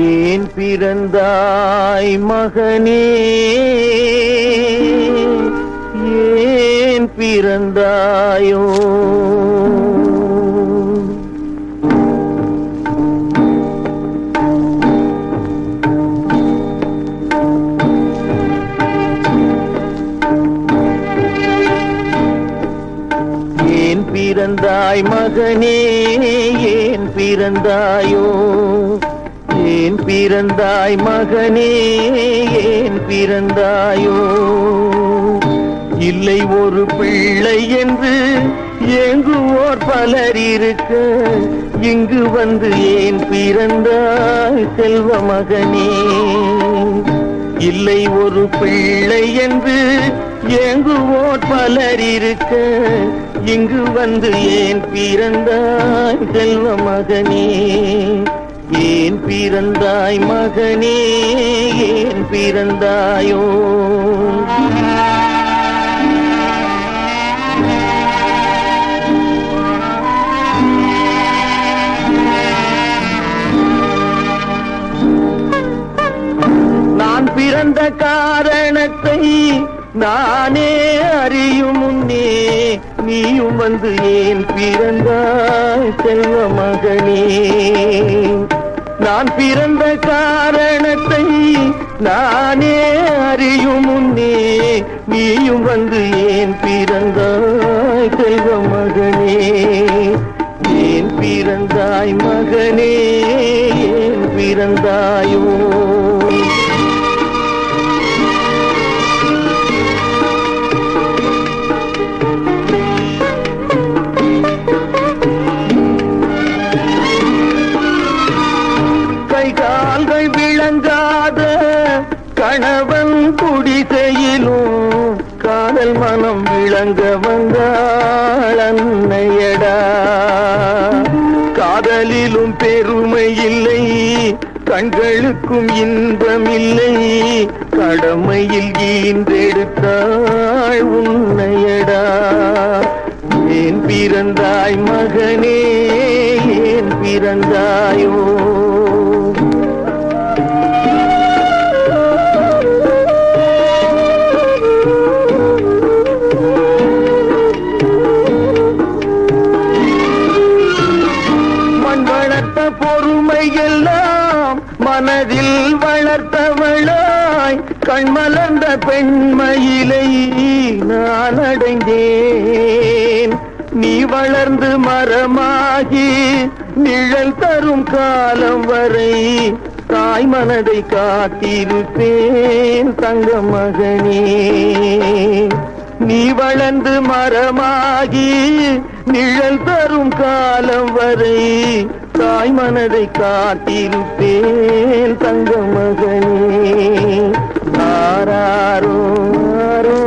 ஏன் பிறந்தாய் மகனே, ஏன் பிறந்தாயோ? ஏன் பிறந்தாய் மகனே, ஏன் பிறந்தாயோ? ஏன் பிறந்தாய் மகனே, ஏன் பிறந்தாயோ? இல்லை ஒரு பிள்ளை என்று ஏங்குவோர் பலர் இருக்க, இங்கு வந்து ஏன் பிறந்தாய் செல்வ மகனே? இல்லை ஒரு பிள்ளை என்று ஏங்குவோர் பலர் இருக்க, இங்கு வந்து ஏன் பிறந்தாய் செல்வ மகனே? ஏன் பிறந்தாய் மகனே, ஏன் பிறந்தாயோ? நான் பிறந்த காரணத்தை நானே அறியும் முன்னே, நீயும் வந்து ஏன் பிறந்தாய் செல்வ மகனே? நான் பிறந்த காரணத்தை நானே அறியும் முன்னே, நீயும் வந்து ஏன் பிறந்தாய் செல்வ மகனே? ஏன் பிறந்தாய் மகனே, ஏன் பிறந்தாயோ? கால்கள் விளங்காத கணவன் குடிசையிலும் காதல் மனம் விளங்க வந்தாள் அன்னையடா. காதலிலும் பெருமை இல்லை, கண்களுக்கும் இன்பம் இல்லை, கடமையில் ஈன்றெடுத்தாள் உன்னையடா. ஏன் பிறந்தாய் மகனே, ஏன் பிறந்தாயோ? பொறுமை எல்லாம் மனதில் வளர்த்தவளாய், கண்மலர்ந்த பெண்மயிலை நான் அடைந்தேன். நீ வளர்ந்து மரமாகி நிழல் தரும் காலம் வரை தாய் மனதை காத்திருப்பேன் தங்க மகனே. நீ வளர்ந்து மரமாகி நிழல் தரும் காலம் வரை தாய் மனதை காத்திருப்பேன் தங்க மகனே. ஆராரோ ஆரோ